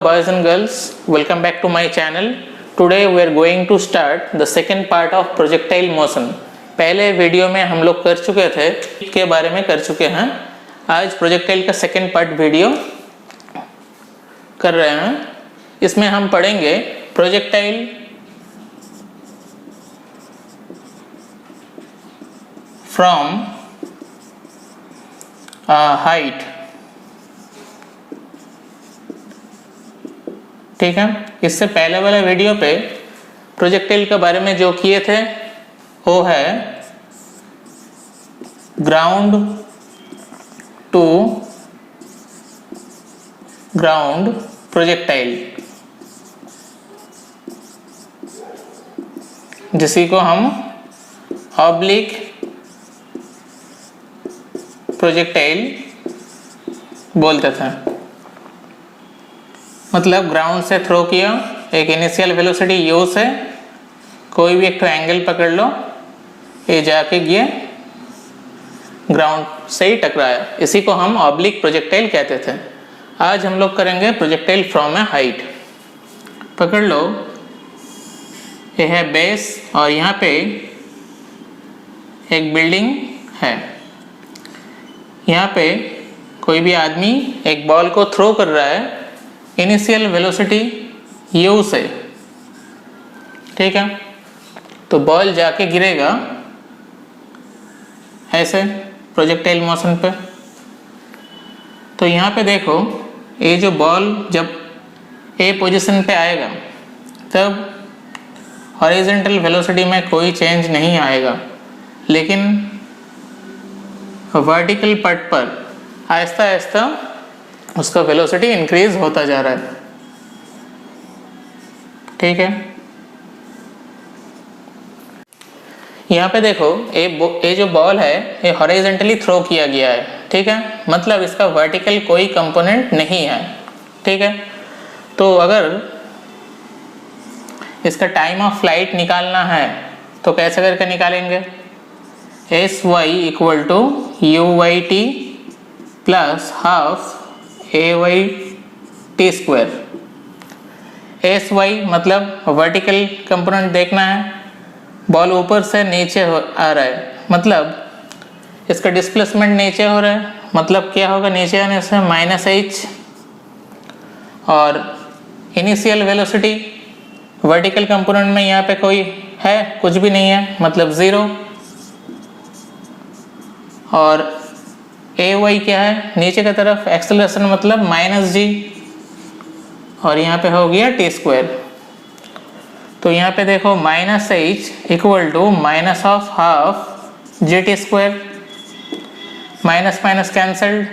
Boys and girls, welcome back to my channel. Today we are going to start the second part of projectile motion. पहले video में हम लोग कर चुके थे के बारे में कर चुके हैं. आज प्रोजेक्टाइल का सेकेंड पार्ट वीडियो कर रहे हैं. इसमें हम पढ़ेंगे प्रोजेक्टाइल फ्रॉम हाइट. ठीक है. इससे पहले वाले वीडियो पे प्रोजेक्टाइल के बारे में जो किए थे वो है ग्राउंड टू ग्राउंड प्रोजेक्टाइल, जिसी को हम ऑब्लिक प्रोजेक्टाइल बोलते थे. मतलब ग्राउंड से थ्रो किया, एक इनिशियल वेलोसिटी u से कोई भी एक एंगल पकड़ लो, ये जाके ये ग्राउंड से ही टकराया. इसी को हम ऑब्लिक प्रोजेक्टाइल कहते थे. आज हम लोग करेंगे प्रोजेक्टाइल फ्रॉम ए हाइट. पकड़ लो, ये है बेस और यहाँ पे एक बिल्डिंग है. यहाँ पे कोई भी आदमी एक बॉल को थ्रो कर रहा है इनिशियल वेलोसिटी u से. ठीक है. तो बॉल जाके गिरेगा ऐसे प्रोजेक्टाइल मोशन पे. तो यहाँ पे देखो, ये जो बॉल जब ए पोजीशन पे आएगा तब हॉरिजॉन्टल वेलोसिटी में कोई चेंज नहीं आएगा, लेकिन वर्टिकल पार्ट पर आहिस्ता आहिस्ता उसका वेलोसिटी इंक्रीज होता जा रहा है. ठीक है. यहाँ पे देखो, ये जो बॉल है ये हॉरिजॉन्टली थ्रो किया गया है. ठीक है. मतलब इसका वर्टिकल कोई कंपोनेंट नहीं है. ठीक है. तो अगर इसका टाइम ऑफ फ्लाइट निकालना है तो कैसे करके निकालेंगे? S Y equal to you Y T plus half A Y T square. S Y मतलब वर्टिकल कंपोनेंट देखना है. बॉल ऊपर से नीचे आ रहा है, मतलब इसका डिस्प्लेसमेंट नीचे हो रहा है. मतलब क्या होगा नीचे आने से? Minus H. और इनिशियल वेलोसिटी वर्टिकल कंपोनेंट में यहाँ पे कोई है? कुछ भी नहीं है, मतलब ज़ीरो. और ए वाई क्या है? नीचे की तरफ एक्सेलरेशन, मतलब माइनस जी. और यहाँ पे हो गया टी स्क्वायर. तो यहाँ पे देखो minus H equal to minus of half G T square. Minus minus cancelled.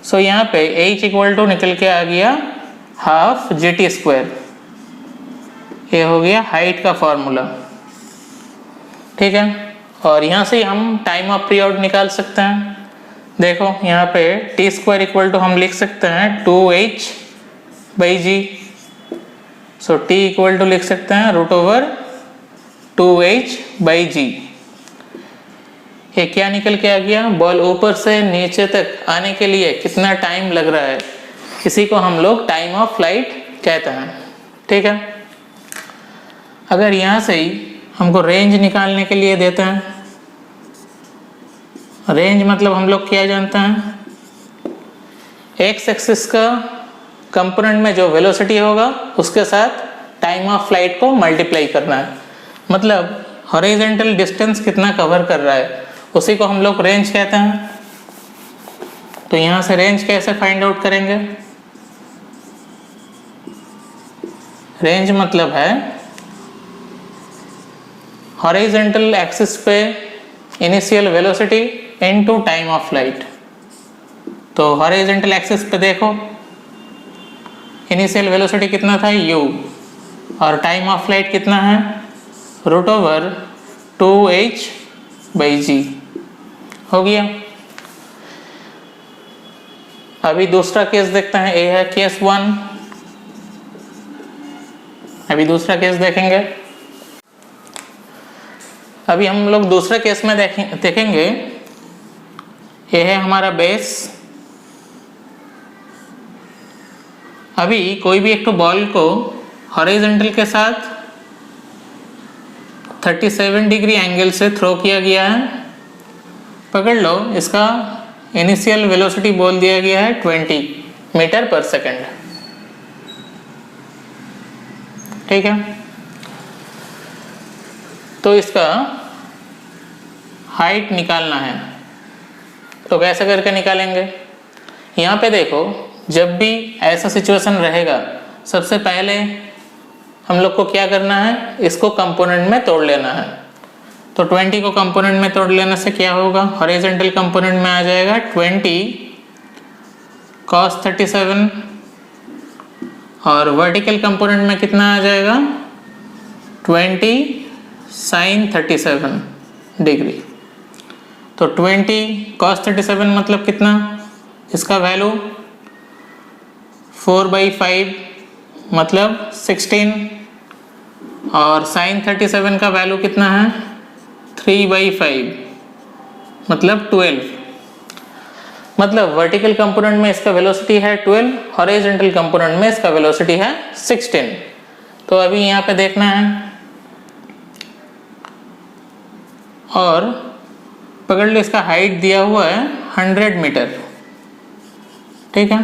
So यहाँ पे एच इक्वल टू निकल के आ गया हाफ जी टी स्क्वायर. ये हो गया हाइट का फॉर्मूला. ठीक है. और यहाँ से हम टाइम ऑफ पीरियड निकाल सकते हैं. देखो यहाँ पे टी स्क्वायर इक्वल टू हम लिख सकते हैं 2h by G. So T equal to लिख सकते हैं रूट ओवर 2h बाई जी. ये क्या निकल के आ गया? बॉल ऊपर से नीचे तक आने के लिए कितना टाइम लग रहा है, इसी को हम लोग टाइम ऑफ फ्लाइट कहते हैं. ठीक है. अगर यहाँ से ही हमको रेंज निकालने के लिए देते हैं, रेंज मतलब हम लोग क्या जानते हैं? एक्स एक्सिस का कंपोनेंट में जो वेलोसिटी होगा उसके साथ टाइम ऑफ फ्लाइट को मल्टीप्लाई करना है. मतलब हॉरिजॉन्टल डिस्टेंस कितना कवर कर रहा है, उसी को हम लोग रेंज कहते हैं. तो यहाँ से रेंज कैसे फाइंड आउट करेंगे? रेंज मतलब है हॉरिजॉन्टल एक्सिस पे initial velocity into time of flight. तो हॉरिजॉन्टल एक्सिस पे देखो, इनिशियल वेलोसिटी कितना था? u. और टाइम ऑफ फ्लाइट कितना है? रूट ओवर 2h बाई जी. हो गया. अभी दूसरा केस देखते हैं. ये है केस 1. अभी दूसरा केस देखेंगे. अभी हम लोग दूसरे केस में देखेंगे. ये है हमारा बेस अभी कोई भी एक तो बॉल को हॉरिजॉन्टल के साथ 37 डिग्री एंगल से थ्रो किया गया है। पकड़ लो, इसका इनिशियल वेलोसिटी बोल दिया गया है 20 मीटर पर सेकंड। ठीक है, तो इसका हाइट निकालना है। तो कैसे करके निकालेंगे? यहाँ पे देखो, जब भी ऐसा सिचुएशन रहेगा, सबसे पहले हम लोग को क्या करना है, इसको कंपोनेंट में तोड़ लेना है। तो 20 को कंपोनेंट में तोड़ लेने से क्या होगा, हॉरिजॉन्टल कंपोनेंट में आ जाएगा 20 cos 37 और वर्टिकल कंपोनेंट में कितना आ जाएगा 20 sin 37 डिग्री। तो 20 cos 37 मतलब कितना, इसका वैल्यू 4/5 मतलब 16 और sin 37 का वैल्यू कितना है 3/5 मतलब 12। मतलब वर्टिकल कंपोनेंट में इसका वेलोसिटी है 12, हॉरिजॉन्टल कंपोनेंट में इसका वेलोसिटी है 16। तो अभी यहाँ पे देखना है और पकड़ लो, इसका हाइट दिया हुआ है 100 मीटर। ठीक है,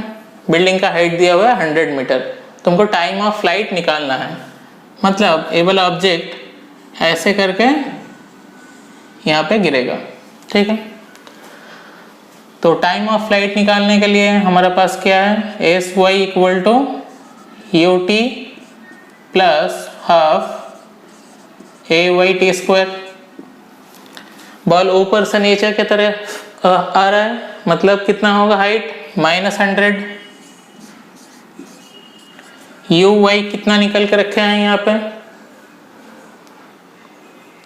बिल्डिंग का हाइट दिया हुआ है 100 मीटर। तुमको टाइम ऑफ फ्लाइट निकालना है, मतलब ये वाला ऑब्जेक्ट ऐसे करके यहाँ पे गिरेगा। ठीक है, तो टाइम ऑफ फ्लाइट निकालने के लिए हमारे पास क्या है, S Y equal to U T plus half A Y T square. Ball ऊपर से नीचे की तरफ आ रहा है, मतलब कितना होगा हाइट -100। यू वाई कितना निकल के रखे हैं यहाँ पे,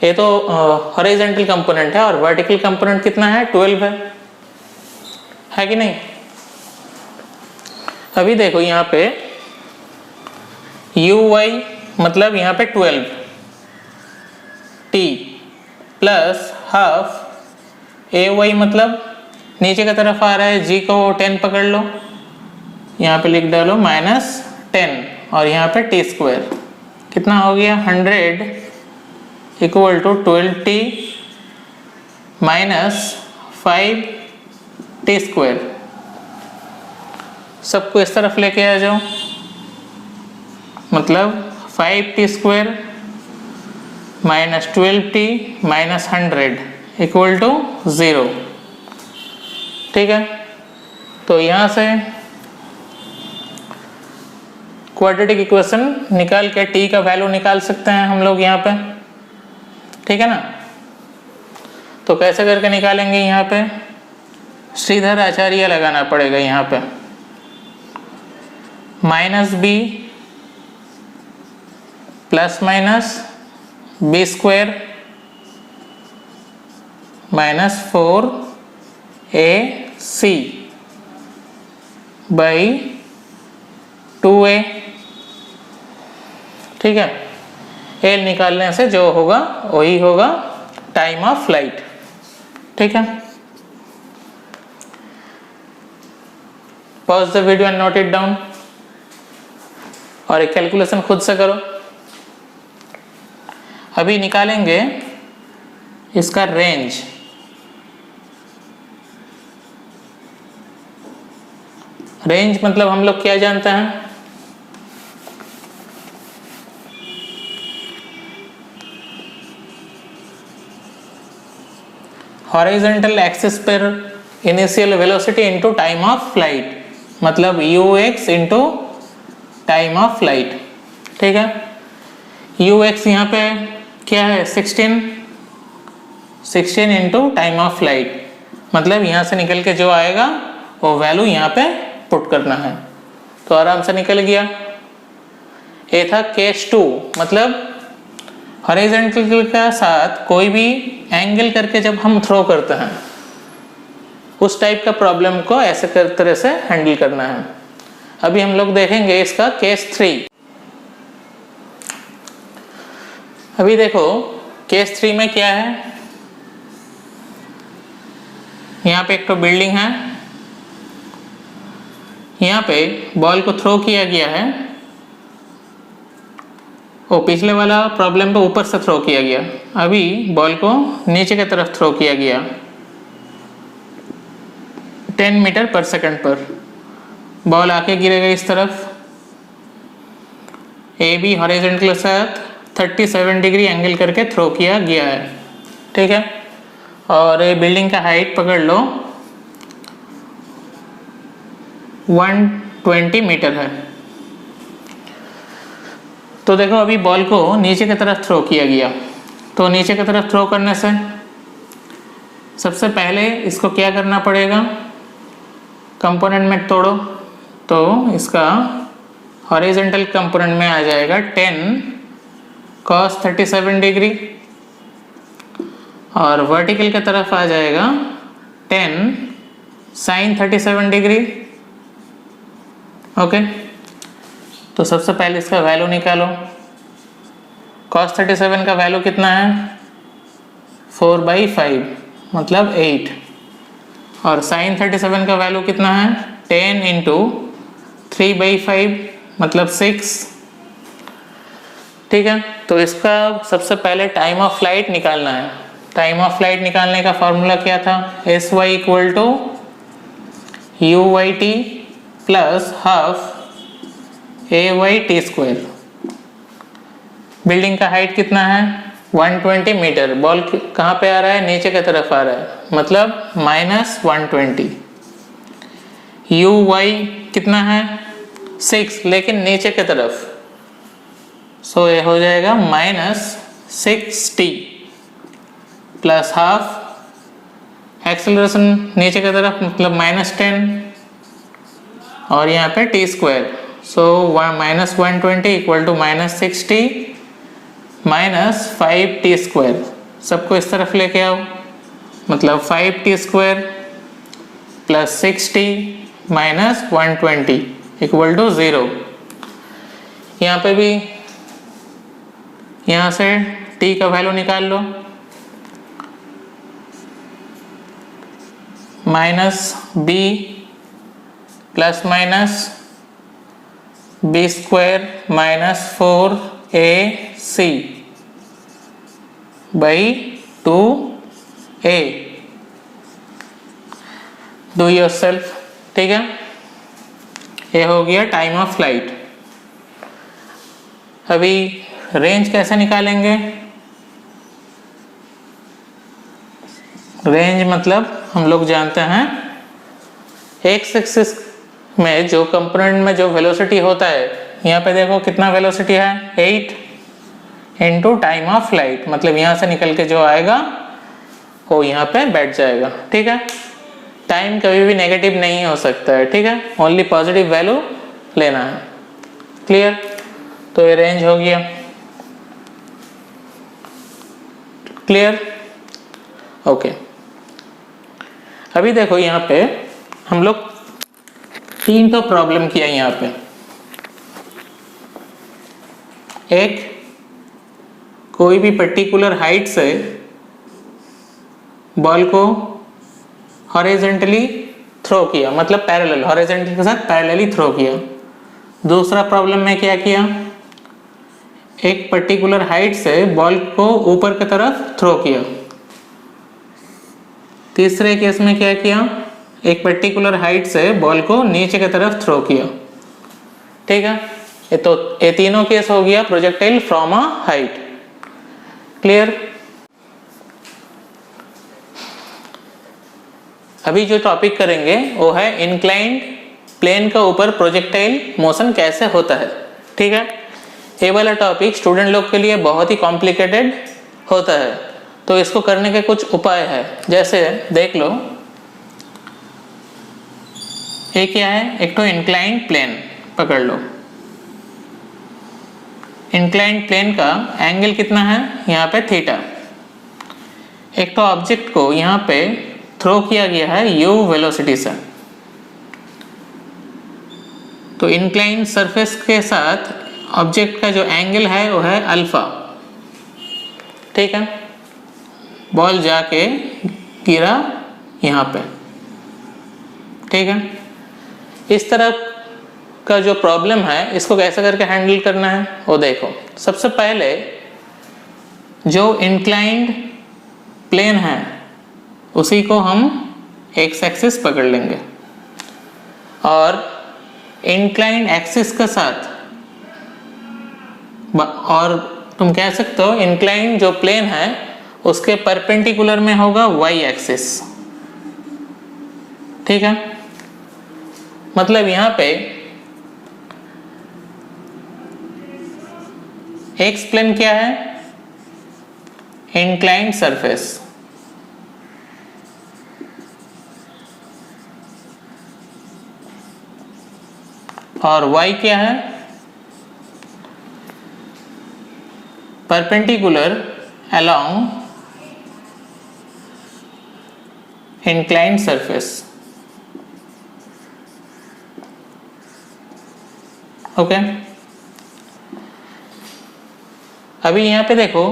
ये तो हॉरिजॉन्टल कंपोनेंट है और वर्टिकल कंपोनेंट कितना है 12 है कि नहीं। अभी देखो यहाँ पे यू वाई मतलब यहाँ पे 12 टी प्लस हाफ ए वाई मतलब नीचे की तरफ आ रहा है, जी को 10 पकड़ लो, यहाँ पे लिख डालो -10 और यहाँ पे टी स्क्वायर कितना हो गया 100 equal to 12t -5 T square. सबको इस तरफ लेके आ जाओ, मतलब 5t square -12t -100 equal to 0। ठीक है, तो यहाँ से क्वाड्रेटिक इक्वेशन निकाल के t का वैल्यू निकाल सकते हैं हम लोग यहाँ पे। ठीक है ना, तो कैसे करके निकालेंगे, यहाँ पे श्रीधर आचार्य लगाना पड़ेगा। यहाँ पे -b plus minus b square -4ac by 2a। ठीक है, एल निकालने से जो होगा वही होगा टाइम ऑफ फ्लाइट। ठीक है, pause the video and note it down और एक कैलकुलेशन खुद से करो। अभी निकालेंगे इसका रेंज। रेंज मतलब हम लोग क्या जानते हैं, हॉरिजॉन्टल एक्सिस पर initial velocity into time of flight, मतलब ux into time of flight. ठीक है, ux यहाँ पे क्या है 16 इनटू टाइम ऑफ फ्लाइट, मतलब यहाँ से निकल के जो आएगा वो वैल्यू यहाँ पे पुट करना है। तो आराम से निकल गया। ये था केस 2, मतलब हॉरिजॉन्टल के साथ कोई भी एंगल करके जब हम थ्रो करते हैं उस टाइप का प्रॉब्लम को ऐसे तरह से हैंडल करना है। अभी हम लोग देखेंगे इसका केस 3। अभी देखो केस 3 में क्या है, यहाँ पे एक तो बिल्डिंग है, यहाँ पे बॉल को थ्रो किया गया है, वो पिछले वाला प्रॉब्लम पे ऊपर से थ्रो किया गया, अभी बॉल को नीचे की तरफ थ्रो किया गया 10 मीटर पर सेकंड पर। बॉल आके गिरेगा इस तरफ, ए बी हॉरिजॉन्टल के साथ 37 डिग्री एंगल करके थ्रो किया गया है, ठीक है। और ये बिल्डिंग का हाइट पकड़ लो 120 मीटर है। तो देखो अभी बॉल को नीचे की तरफ थ्रो किया गया, तो नीचे की तरफ थ्रो करने से सबसे पहले इसको क्या करना पड़ेगा, कंपोनेंट में तोड़ो, तो इसका हॉरिजॉन्टल कंपोनेंट में आ जाएगा 10 cos 37 डिग्री और वर्टिकल की तरफ आ जाएगा 10 sin 37 डिग्री। ओके, तो सबसे पहले इसका वैल्यू निकालो। cos 37 का वैल्यू कितना है, 4/5 मतलब 8, और sin 37 का वैल्यू कितना है, 10 इंटू 3/5 मतलब 6, ठीक है। तो इसका सबसे पहले टाइम ऑफ फ्लाइट निकालना है। टाइम ऑफ फ्लाइट निकालने का फॉर्मूला क्या था, SY equal to UYT plus half AYT square. Building का हाइट कितना है, 120 मीटर। बॉल कहाँ पे आ रहा है, नीचे की तरफ आ रहा है, मतलब -120। UY कितना है, 6, लेकिन नीचे की तरफ, सो ये हो जाएगा -60 प्लस हाफ एक्सेलरेशन नीचे की तरफ मतलब -10, और यहाँ पे T square, so -120 equal to -60 -5t square. सबको इस तरफ लेके आओ, मतलब 5t square plus 60 -120 equal to 0। यहाँ पे भी यहाँ से t का वैल्यू निकाल लो, -b plus minus b square -4ac by 2a। Do yourself, ठीक है। ये हो गया टाइम ऑफ फ्लाइट। अभी रेंज कैसे निकालेंगे, रेंज मतलब हम लोग जानते हैं एक्स एक्सिस में जो कंपोनेंट में जो वेलोसिटी होता है, यहाँ पे देखो कितना वेलोसिटी है, 8 इंटू टाइम ऑफ फ्लाइट, मतलब यहाँ से निकल के जो आएगा वो यहाँ पे बैठ जाएगा, ठीक है। टाइम कभी भी नेगेटिव नहीं हो सकता है, ठीक है, ओनली पॉजिटिव वैल्यू लेना है, क्लियर। तो ये रेंज हो गया, क्लियर, ओके। अभी देखो यहाँ पे हम लोग 3 तो प्रॉब्लम किया यहाँ पे। एक, कोई भी पर्टिकुलर हाइट से बॉल को हॉरिजॉन्टली थ्रो किया, मतलब पैरेलल, हॉरिजॉन्टल के साथ पैरेलली थ्रो किया। दूसरा प्रॉब्लम में क्या किया, एक पर्टिकुलर हाइट से बॉल को ऊपर की तरफ थ्रो किया। तीसरे केस में क्या किया, एक पर्टिकुलर हाइट से बॉल को नीचे की तरफ थ्रो किया, ठीक है। ये तीनों केस हो गया projectile from a height, clear. अभी जो टॉपिक करेंगे वो है इंक्लाइंड प्लेन का ऊपर प्रोजेक्टाइल मोशन कैसे होता है, ठीक है। ये वाला टॉपिक स्टूडेंट लोग के लिए बहुत ही कॉम्प्लिकेटेड होता है, तो इसको करने के कुछ उपाय है। जैसे देख लो, ये क्या है, एक तो इंक्लाइंड प्लेन पकड़ लो। इंक्लाइंड प्लेन का एंगल कितना है, यहाँ पे थीटा। एक तो ऑब्जेक्ट को यहाँ पे थ्रो किया गया है u वेलोसिटी से, तो इंक्लाइंड सरफेस के साथ ऑब्जेक्ट का जो एंगल है वो है अल्फा, ठीक है। बॉल जाके गिरा यहाँ पे, ठीक है। इस तरह का जो प्रॉब्लम है इसको कैसे करके हैंडल करना है वो देखो। सबसे पहले जो इंक्लाइंड प्लेन है उसी को हम एक्स एक्सिस पकड़ लेंगे और इंक्लाइंड एक्सिस के साथ, और तुम कह सकते हो इंक्लाइंड जो प्लेन है उसके परपेंडिकुलर में होगा वाई एक्सिस। ठीक है, मतलब यहां पे एक्स प्लेन क्या है, इंक्लाइंड सरफेस, और वाई क्या है, perpendicular along inclined surface. Okay, अभी यहाँ पे देखो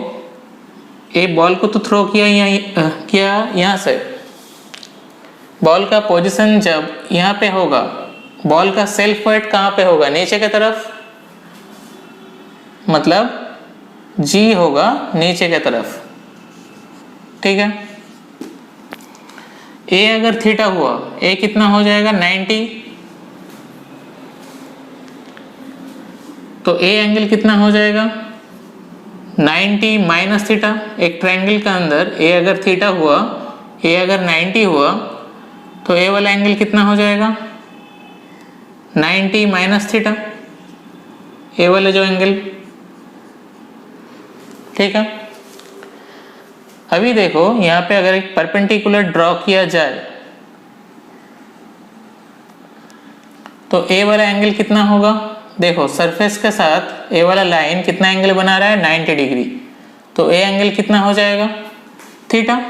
एक बॉल को तो थ्रो किया यहाँ से, बॉल का पोजीशन जब यहाँ पे होगा, बॉल का सेल्फ वेट कहाँ पे होगा, नीचे की तरफ, मतलब जी होगा नीचे की तरफ। ठीक है, ए अगर थीटा हुआ, ए कितना हो जाएगा 90, तो ए एंगल कितना हो जाएगा 90 माइनस थीटा। एक ट्रायंगल के अंदर ए अगर थीटा हुआ, ए अगर 90 हुआ, तो ए वाला एंगल कितना हो जाएगा 90 माइनस थीटा, ए वाला जो एंगल। ठीक है, अभी देखो यहाँ पे अगर एक परपेंडिकुलर ड्रॉ किया जाए तो ए वाला एंगल कितना होगा, देखो सरफेस के साथ ए वाला लाइन कितना एंगल बना रहा है 90 डिग्री, तो ए एंगल कितना हो जाएगा थीटा।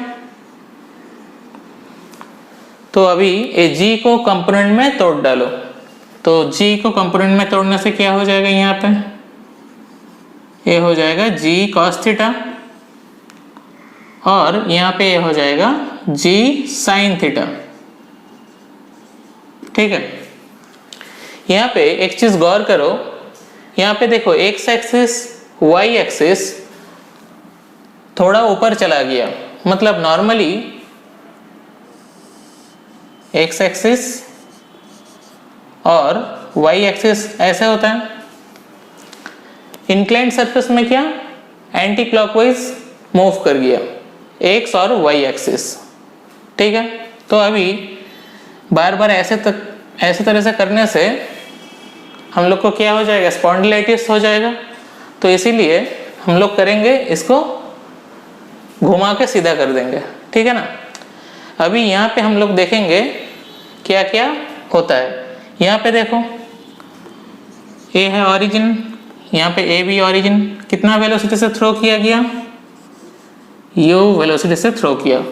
तो अभी ए जी को कंपोनेंट में तोड़ डालो, तो जी को कंपोनेंट में तोड़ने से क्या हो जाएगा, यहाँ पे ये हो जाएगा जी कॉस थीटा, और यहाँ पे ये हो जाएगा जी साइन थीटा। ठीक है, यहाँ पे एक चीज गौर करो, यहाँ पे देखो एक्स एक्सिस वाई एक्सिस थोड़ा ऊपर चला गया, मतलब नॉर्मली एक्स एक्सिस और वाई एक्सिस ऐसे होता है, इंक्लाइंड सरफेस में क्या एंटी क्लॉकवाइज मूव कर गया एक्स और वाई एक्सिस। ठीक है, तो अभी बार बार ऐसे तरह से करने से हम लोग को क्या हो जाएगा, स्पॉन्डिलाइटिस हो जाएगा। तो इसीलिए हम लोग करेंगे, इसको घुमा के सीधा कर देंगे। ठीक है ना, अभी यहाँ पे हम लोग देखेंगे क्या क्या होता है। यहाँ पे देखो ए है ओरिजिन, यहाँ पे ए बी ओरिजिन, कितना वेलोसिटी से थ्रो किया गया, यू वेलोसिटी से थ्रो किया।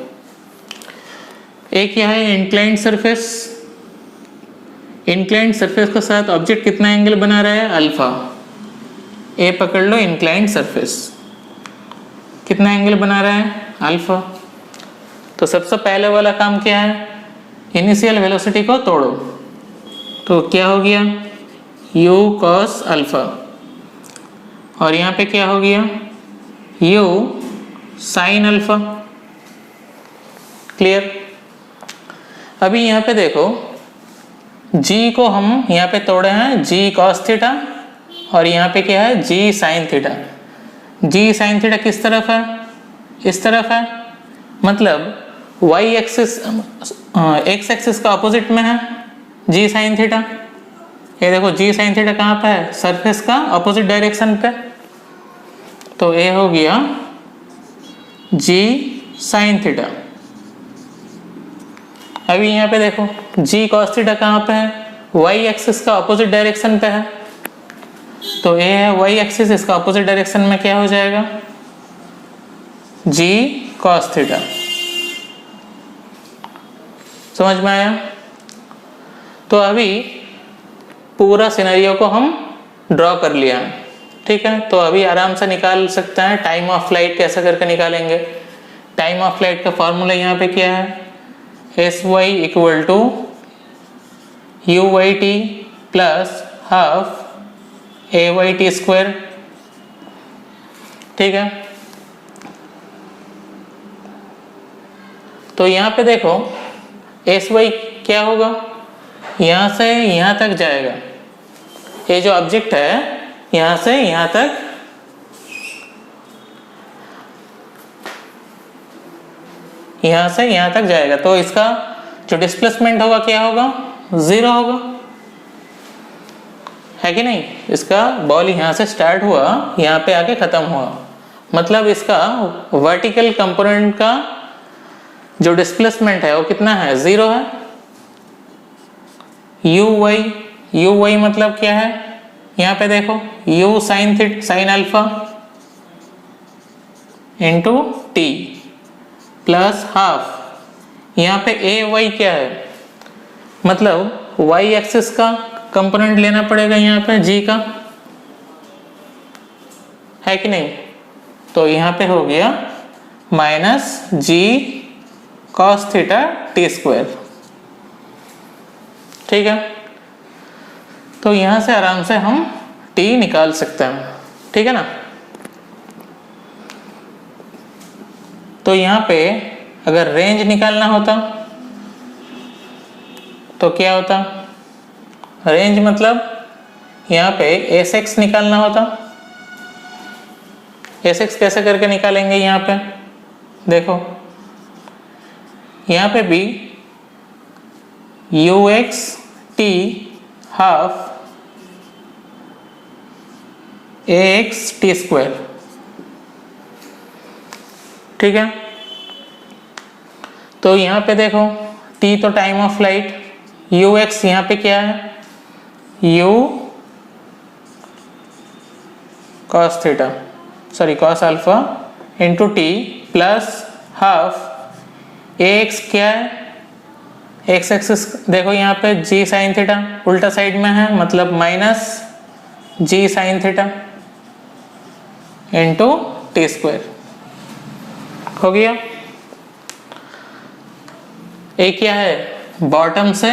ए क्या है इंक्लाइंड सरफेस, इंक्लाइंड सरफेस के साथ ऑब्जेक्ट कितना एंगल बना रहा है अल्फा, ए पकड़ लो इंक्लाइंड सरफेस कितना एंगल बना रहा है अल्फा। तो सबसे पहले वाला काम क्या है, इनिशियल वेलोसिटी को तोड़ो, तो क्या हो गया u cos अल्फा, और यहाँ पे क्या हो गया u साइन अल्फा। क्लियर, अभी यहाँ पे देखो g को हम यहाँ पे तोड़े हैं g cos थीटा, और यहाँ पे क्या है g sine theta. g sine theta किस तरफ है, इस तरफ है, मतलब y एक्सिस x एक्सिस का अपोजिट में है g साइन थीटा। ये देखो g साइन थीटा कहाँ पे है, सरफेस का अपोजिट डायरेक्शन पे, तो ये हो गया g साइन थीटा। अभी यहाँ पे देखो g cos थीटा कहाँ पे है, y एक्सिस का अपोजिट डायरेक्शन पे है, तो ये है y एक्सिस, इसका अपोजिट डायरेक्शन में क्या हो जाएगा g cos थीटा। समझ में आया? तो अभी पूरा सिनेरियो को हम ड्रॉ कर लिया है। ठीक है, तो अभी आराम से निकाल सकते हैं टाइम ऑफ फ्लाइट कैसे करके निकालेंगे। टाइम ऑफ फ्लाइट का फॉर्मूला यहाँ पे क्या है, S Y equal to you Y T plus half A Y T square. ठीक है, तो यहाँ पे देखो एस वाई क्या होगा, यहाँ से यहाँ तक जाएगा। ये जो ऑब्जेक्ट है यहाँ से यहाँ तक जाएगा, तो इसका जो डिस्प्लेसमेंट होगा क्या होगा, 0 होगा, है कि नहीं। इसका बॉल यहाँ से स्टार्ट हुआ, यहाँ पे आके खत्म हुआ, मतलब इसका वर्टिकल कंपोनेंट का जो डिस्प्लेसमेंट है वो कितना है, 0 है। यू वाई मतलब क्या है, यहाँ पे देखो u sine alpha into T plus half, यहाँ पे ए वाई क्या है, मतलब वाई एक्सिस का कंपोनेंट लेना पड़ेगा यहाँ पे g का, है कि नहीं। तो यहाँ पे हो गया minus g cos theta t square. ठीक है, तो यहाँ से आराम से हम t निकाल सकते हैं, ठीक है ना। तो यहाँ पे अगर रेंज निकालना होता तो क्या होता, रेंज मतलब यहाँ पे एस एक्स निकालना होता। एस एक्स कैसे करके निकालेंगे, यहाँ पे देखो, यहाँ पे भी U X T half A X T square. ठीक है, तो यहाँ पे देखो t तो time of flight, U X यहाँ पे क्या है, u cos theta cos alpha into T plus half A X क्या है, एक्स एक्सिस देखो यहाँ पे g साइन थीटा उल्टा साइड में है, मतलब minus g sine theta into T square हो गया। एक क्या है, बॉटम से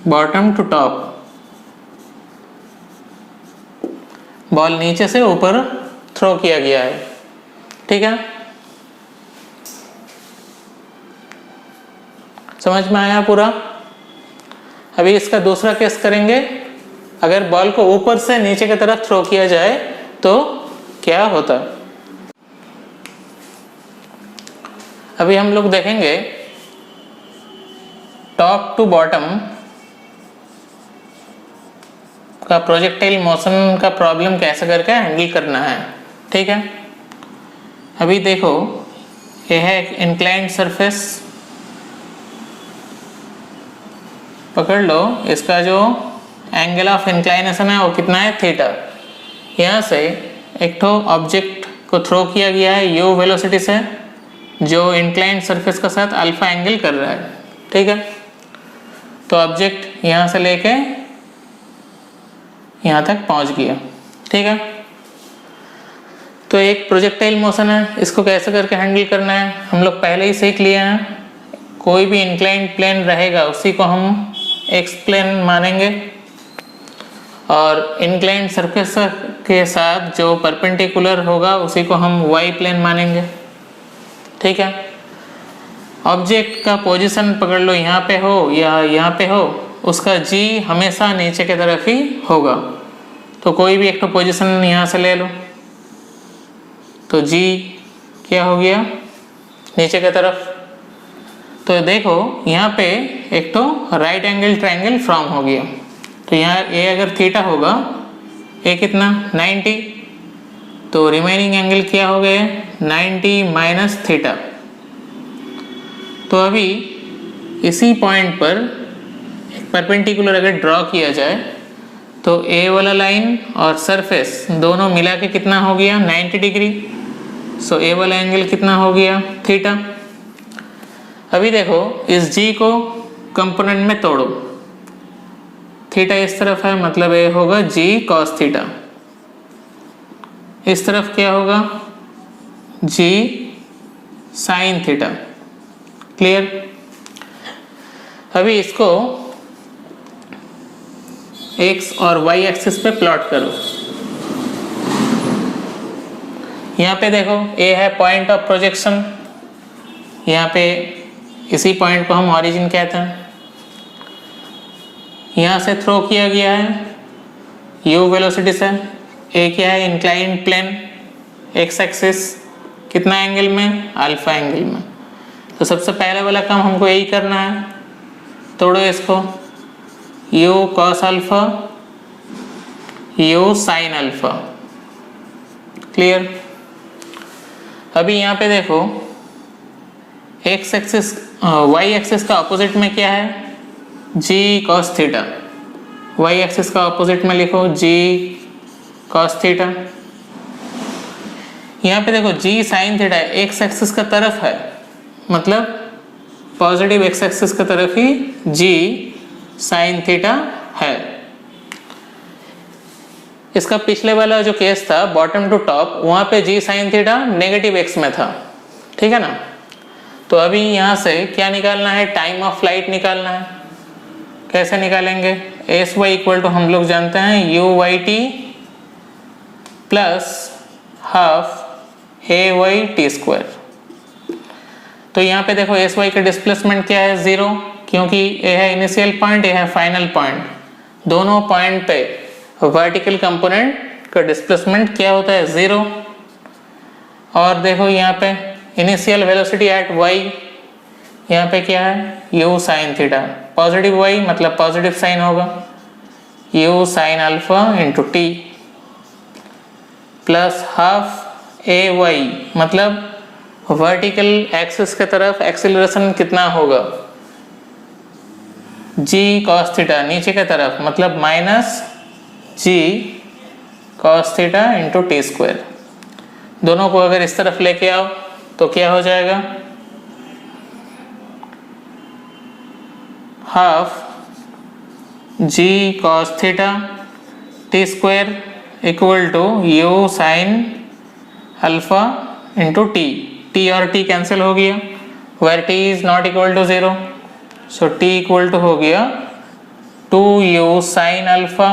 बॉटम टू टॉप, बॉल नीचे से ऊपर थ्रो किया गया है। ठीक है, समझ में आया पूरा। अभी इसका दूसरा केस करेंगे, अगर बॉल को ऊपर से नीचे की तरफ थ्रो किया जाए तो क्या होता। अभी हम लोग देखेंगे टॉप टू बॉटम का प्रोजेक्टाइल मोशन का प्रॉब्लम कैसे करके हैंडल करना है। ठीक है, अभी देखो ये है इंक्लाइंड सरफेस, पकड़ लो, इसका जो एंगल ऑफ इंक्लाइनेशन है वो कितना है, थीटा। यहाँ से एक तो ऑब्जेक्ट को थ्रो किया गया है u वेलोसिटी से, जो इंक्लाइंड सरफेस के साथ अल्फा एंगल कर रहा है। ठीक है, तो ऑब्जेक्ट यहाँ से लेके यहाँ तक पहुँच गया। ठीक है, तो एक प्रोजेक्टाइल मोशन है, इसको कैसे करके हैंडल करना है हम लोग पहले ही सीख लिए हैं। कोई भी इंक्लाइंड प्लेन रहेगा उसी को हम एक्स प्लेन मानेंगे, और इंक्लाइंड सरफेस के साथ जो परपेंडिकुलर होगा उसी को हम वाई प्लेन मानेंगे। ठीक है, ऑब्जेक्ट का पोजीशन पकड़ लो, यहाँ पे हो या यहाँ पे हो, उसका जी हमेशा नीचे की तरफ ही होगा। तो कोई भी एक तो पोजीशन यहाँ से ले लो, तो जी क्या हो गया, नीचे की तरफ। तो देखो यहाँ पे एक तो राइट एंगल ट्रायंगल फॉर्म हो गया। तो यहाँ ए अगर थीटा होगा, ए कितना 90, तो रिमेनिंग एंगल क्या हो गए 90 माइनस थीटा। तो अभी इसी पॉइंट पर एक परपेंडिकुलर अगर ड्रॉ किया जाए तो ए वाला लाइन और सरफेस दोनों मिला के कितना हो गया 90 डिग्री। सो ए वाला एंगल कितना हो गया थीटा। अभी देखो इस जी को कंपोनेंट में तोड़ो, थीटा इस तरफ है, मतलब ये होगा जी कॉस थीटा, इस तरफ क्या होगा जी साइन थीटा। क्लियर। अभी इसको x और y एक्सिस पे प्लॉट करो। यहाँ पे देखो a है पॉइंट ऑफ प्रोजेक्शन, यहाँ पे इसी पॉइंट को हम ऑरिजिन कहते हैं। यहाँ से थ्रो किया गया है u वेलोसिटी से, a क्या है इंक्लाइंड प्लेन x एक्सिस, कितना एंगल में, अल्फा एंगल में। तो सबसे पहले वाला काम हमको यही करना है, तोड़ो इसको, u cos alpha u sine alpha, clear. अभी यहाँ पे देखो x एक्सिस y एक्सिस का ऑपोजिट में क्या है, g cos theta, y axis का ऑपोजिट में लिखो g cos थीटा। यहाँ पे देखो g sine theta x axis का तरफ है, मतलब पॉजिटिव x एक्सिस का तरफ ही g साइन थीटा है। इसका पिछले वाला जो केस था बॉटम टू टॉप, वहां पे g sine theta negative x में था, ठीक है ना। तो अभी यहाँ से क्या निकालना है, टाइम ऑफ फ्लाइट निकालना है। कैसे निकालेंगे, एस वाई इक्वल टू हम लोग जानते हैं u Y T plus half ए वाई टी स्क्वायर। तो यहाँ पे देखो एस वाई का डिस्प्लेसमेंट क्या है, 0, क्योंकि ए है इनिशियल पॉइंट, ए है फाइनल पॉइंट। दोनों पॉइंट पे वर्टिकल कंपोनेंट का डिस्प्लेसमेंट क्या होता है, 0। और देखो यहाँ पे इनिशियल वेलोसिटी एट y, यहाँ पे क्या है u sine theta, positive y मतलब पॉजिटिव साइन होगा, u sine alpha into T plus half ए वाई, मतलब वर्टिकल एक्सिस के तरफ एक्सेलरेशन कितना होगा, g cos थीटा, नीचे के तरफ मतलब minus g cos theta into T square. दोनों को अगर इस तरफ लेके आओ तो क्या हो जाएगा, half g cos theta t square equal to u sine alpha into t. T और टी कैंसिल हो गया, where t is not equal to 0, so T equal to हो गया 2u sine alpha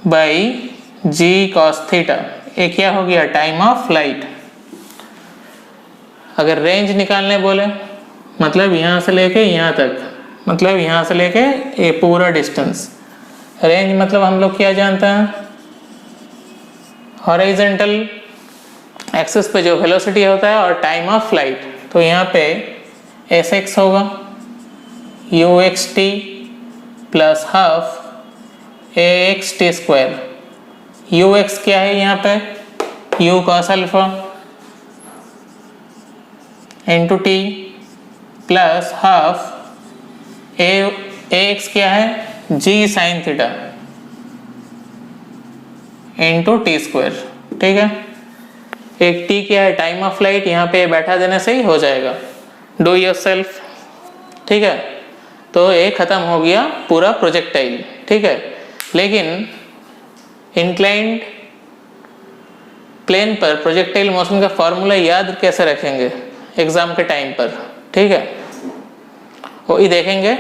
by g cos theta. ये क्या हो गया, time of flight. अगर रेंज निकालने बोले, मतलब यहाँ से लेके यहाँ तक, मतलब यहाँ से लेके ये पूरा डिस्टेंस, रेंज मतलब हम लोग क्या जानते हैं, हॉरिजॉन्टल एक्सिस पे जो वेलोसिटी होता है और टाइम ऑफ फ्लाइट। तो यहाँ पे एस एक्स होगा U X T plus half A X T square. U X क्या है यहाँ पे, U cos alpha into T plus half A X क्या है, G sine theta into T square, ठीक है। एक टी क्या है, टाइम ऑफ फ्लाइट, यहाँ पे बैठा देने से ही हो जाएगा, डू योरसेल्फ, ठीक है। तो ये खत्म हो गया पूरा प्रोजेक्टाइल, ठीक है। लेकिन इंक्लाइंड प्लेन पर प्रोजेक्टाइल मोशन का फॉर्मूला याद कैसे रखेंगे एग्जाम के टाइम पर, ठीक है, वो ही देखेंगे।